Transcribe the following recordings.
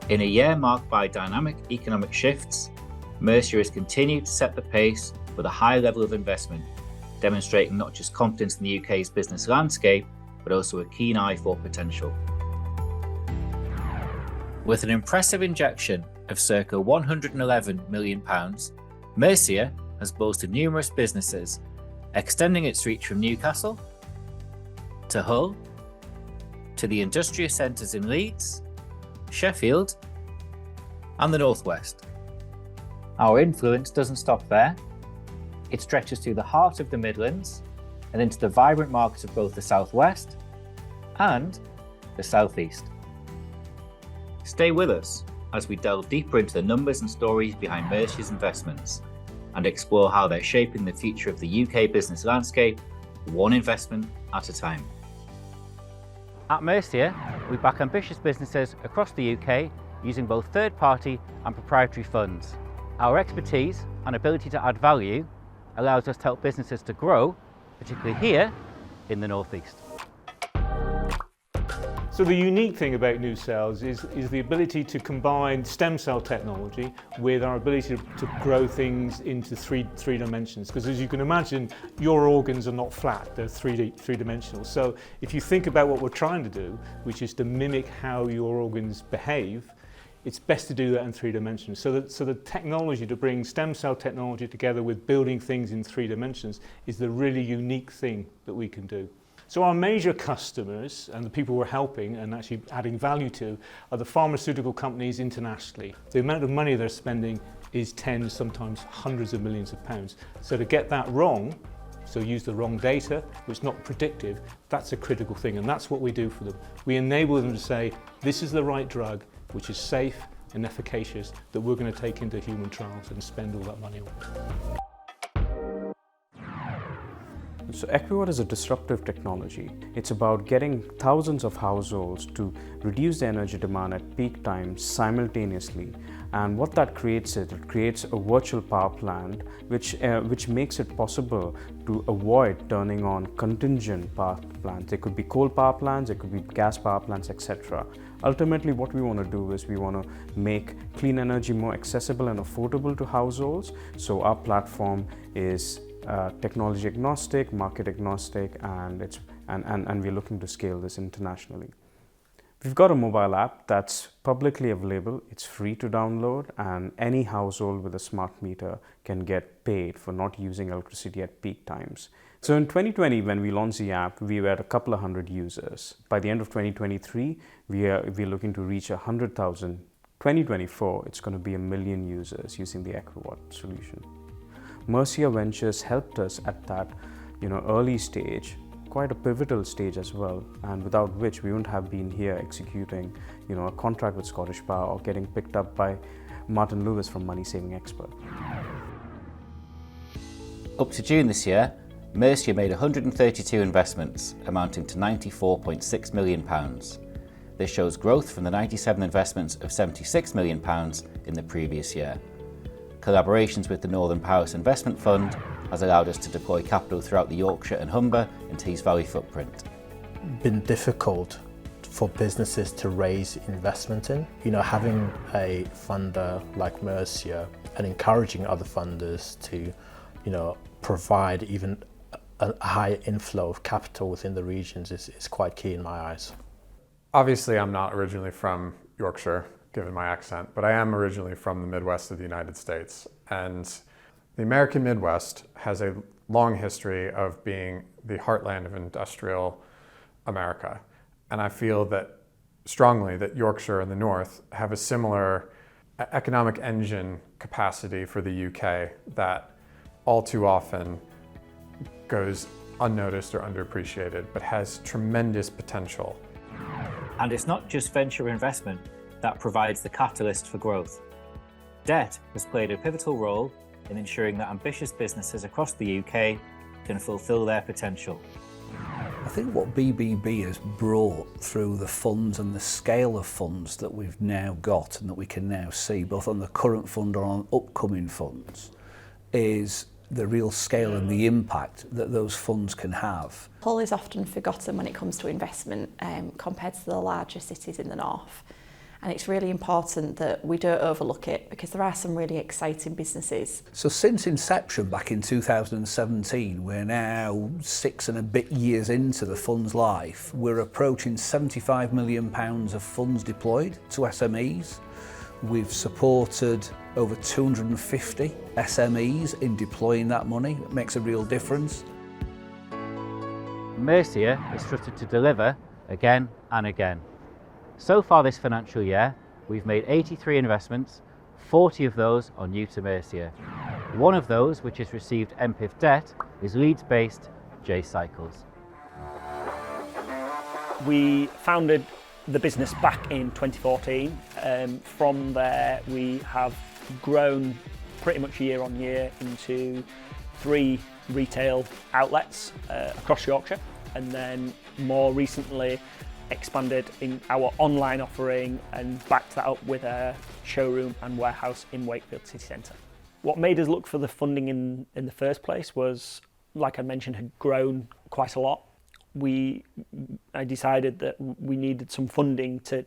In a year marked by dynamic economic shifts, Mercia has continued to set the pace with a high level of investment, demonstrating not just confidence in the UK's business landscape, but also a keen eye for potential. With an impressive injection of circa £111 million, Mercia has boasted numerous businesses, extending its reach from Newcastle to Hull, to the industrial centres in Leeds, Sheffield, and the Northwest. Our influence doesn't stop there. It stretches through the heart of the Midlands and into the vibrant markets of both the Southwest and the Southeast. Stay with us as we delve deeper into the numbers and stories behind Mercia's investments and explore how they're shaping the future of the UK business landscape, one investment at a time. At Mercia, we back ambitious businesses across the UK using both third-party and proprietary funds. Our expertise and ability to add value allows us to help businesses to grow, particularly here in the Northeast. So the unique thing about Newcells is the ability to combine stem cell technology with our ability to grow things into three dimensions. Because as you can imagine, your organs are not flat, they're three-dimensional. So if you think about what we're trying to do, which is to mimic how your organs behave, it's best to do that in 3 dimensions. So the technology to bring stem cell technology together with building things in 3 dimensions is the really unique thing that we can do. So our major customers and the people we're helping and actually adding value to are the pharmaceutical companies internationally. The amount of money they're spending is tens, sometimes hundreds of millions of pounds. So to get that wrong, so use the wrong data, which is not predictive, that's a critical thing, and that's what we do for them. We enable them to say, this is the right drug, which is safe and efficacious, that we're going to take into human trials and spend all that money on. So Equiwatt is a disruptive technology. It's about getting thousands of households to reduce their energy demand at peak times simultaneously. And what that creates is it creates a virtual power plant which makes it possible to avoid turning on contingent power plants. They could be coal power plants, it could be gas power plants, etc. Ultimately, what we want to do is we want to make clean energy more accessible and affordable to households. So our platform is technology agnostic, market agnostic, and we're looking to scale this internationally. We've got a mobile app that's publicly available. It's free to download, and any household with a smart meter can get paid for not using electricity at peak times. So in 2020, when we launched the app, we were at a couple of hundred users. By the end of 2023, we're looking to reach 100,000. 2024, it's going to be 1 million users using the Equiwatt solution. Mercia Ventures helped us at that early stage, quite a pivotal stage as well, and without which we wouldn't have been here executing a contract with Scottish Power or getting picked up by Martin Lewis from Money Saving Expert. Up to June this year, Mercia made 132 investments amounting to £94.6 million. This shows growth from the 97 investments of £76 million in the previous year. Collaborations with the Northern Powers Investment Fund has allowed us to deploy capital throughout the Yorkshire and Humber and Tees Valley footprint. Been difficult for businesses to raise investment in. Having a funder like Mercia and encouraging other funders to, provide even a high inflow of capital within the regions is quite key in my eyes. Obviously, I'm not originally from Yorkshire, given my accent, but I am originally from the Midwest of the United States. And the American Midwest has a long history of being the heartland of industrial America. And I feel that strongly that Yorkshire and the North have a similar economic engine capacity for the UK that all too often goes unnoticed or underappreciated, but has tremendous potential. And it's not just venture investment that provides the catalyst for growth. Debt has played a pivotal role in ensuring that ambitious businesses across the UK can fulfil their potential. I think what BBB has brought through the funds and the scale of funds that we've now got and that we can now see, both on the current fund or on upcoming funds, is the real scale and the impact that those funds can have. Hull is often forgotten when it comes to investment compared to the larger cities in the north. And it's really important that we don't overlook it, because there are some really exciting businesses. So since inception back in 2017, we're now 6 and a bit years into the fund's life. We're approaching £75 million of funds deployed to SMEs. We've supported over 250 SMEs in deploying that money. It makes a real difference. Mercia is trusted to deliver again and again. So far this financial year, we've made 83 investments, 40 of those are new to Mercia. One of those, which has received MPIF debt, is Leeds-based J Cycles. We founded the business back in 2014. From there, we have grown pretty much year on year into 3 retail outlets across Yorkshire, and then more recently expanded in our online offering and backed that up with a showroom and warehouse in Wakefield City Centre. What made us look for the funding in the first place was, like I mentioned, had grown quite a lot. I decided that we needed some funding to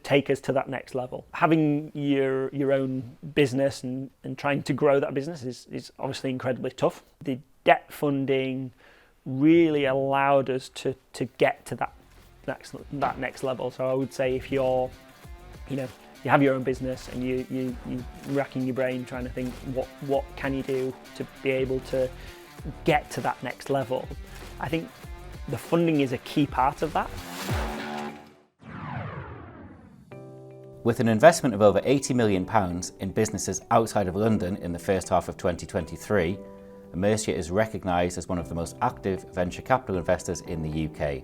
take us to that next level. Having your own business and trying to grow that business is obviously incredibly tough. The debt funding really allowed us to get to that next level. So I would say if you have your own business and you racking your brain trying to think what can you do to be able to get to that next level, I think the funding is a key part of that. With an investment of over £80 million in businesses outside of London in the first half of 2023, Mercia is recognised as one of the most active venture capital investors in the UK.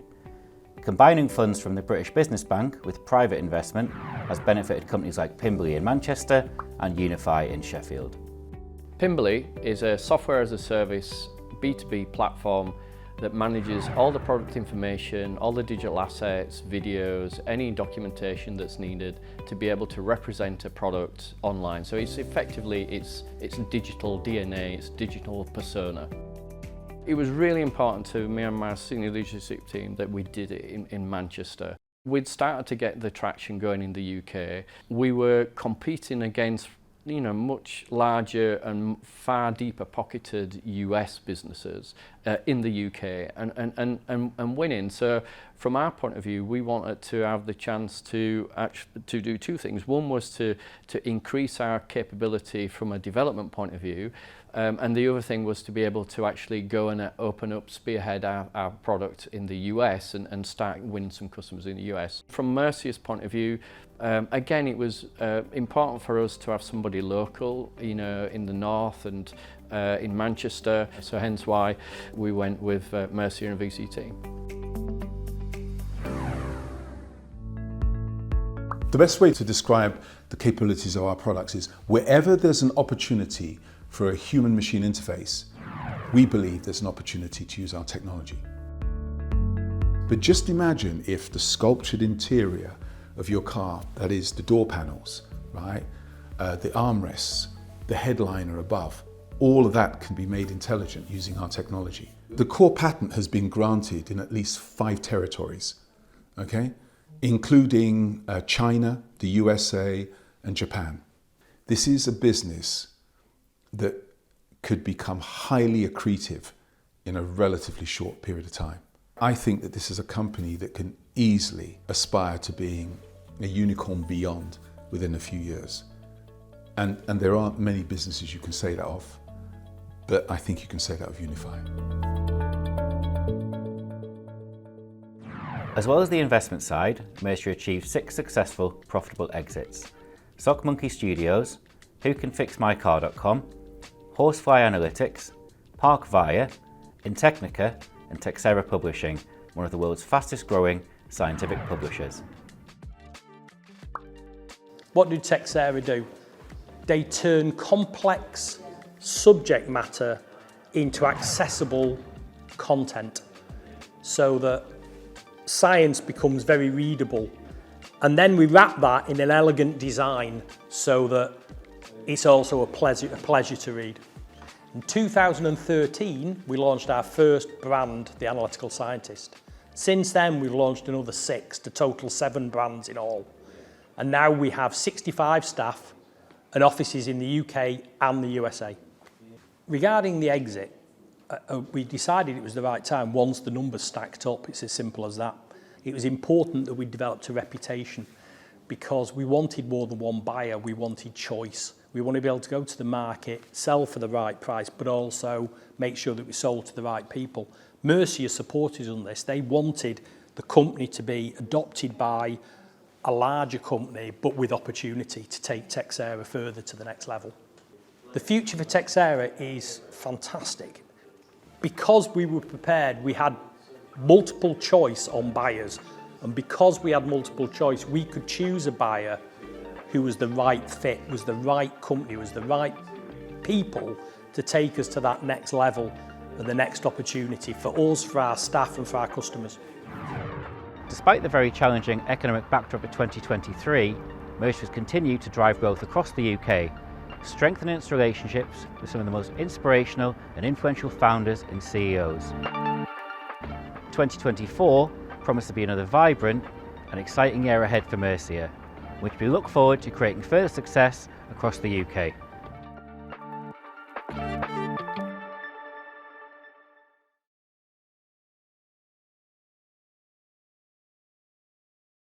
Combining funds from the British Business Bank with private investment has benefited companies like Pimberly in Manchester and Uniphy in Sheffield. Pimberly is a software as a service B2B platform that manages all the product information, all the digital assets, videos, any documentation that's needed to be able to represent a product online. So it's effectively, it's digital DNA, it's digital persona. It was really important to me and my senior leadership team that we did it in Manchester. We'd started to get the traction going in the UK. We were competing against much larger and far deeper pocketed US businesses in the UK and winning. So from our point of view, we wanted to have the chance to do 2 things. One was to increase our capability from a development point of view, and the other thing was to be able to actually go and open up, spearhead our product in the US and start winning some customers in the US. From Mercia's point of view, again, it was important for us to have somebody local, in the north and in Manchester. So hence why we went with Mercia and VCT. The best way to describe the capabilities of our products is wherever there's an opportunity for a human-machine interface, we believe there's an opportunity to use our technology. But just imagine if the sculptured interior of your car, that is the door panels, right, the armrests, the headliner above, all of that can be made intelligent using our technology. The core patent has been granted in at least 5 territories, okay, including China, the USA, and Japan. This is a business that could become highly accretive in a relatively short period of time. I think that this is a company that can easily aspire to being a unicorn beyond within a few years. And there aren't many businesses you can say that of, but I think you can say that of Uniphy. As well as the investment side, Mercia achieved 6 successful, profitable exits. Sock Monkey Studios, WhoCanFixMyCar.com, Horsefly Analytics, Park Via, Intechnica, and Texere Publishing, one of the world's fastest growing scientific publishers. What do Texere do? They turn complex subject matter into accessible content so that science becomes very readable. And then we wrap that in an elegant design so that it's also a pleasure to read. In 2013, we launched our first brand, The Analytical Scientist. Since then, we've launched another 6, to total 7 brands in all. And now we have 65 staff and offices in the UK and the USA. Regarding the exit, we decided it was the right time once the numbers stacked up. It's as simple as that. It was important that we developed a reputation because we wanted more than one buyer, we wanted choice. We want to be able to go to the market, sell for the right price, but also make sure that we sold to the right people. Mercia supported us on this. They wanted the company to be adopted by a larger company, but with opportunity to take Texere further to the next level. The future for Texere is fantastic. Because we were prepared, we had multiple choice on buyers. And because we had multiple choice, we could choose a buyer who was the right fit, was the right company, was the right people to take us to that next level and the next opportunity for us, for our staff and for our customers. Despite the very challenging economic backdrop of 2023, Mercia has continued to drive growth across the UK, strengthening its relationships with some of the most inspirational and influential founders and CEOs. 2024 promised to be another vibrant and exciting year ahead for Mercia, which we look forward to creating further success across the UK.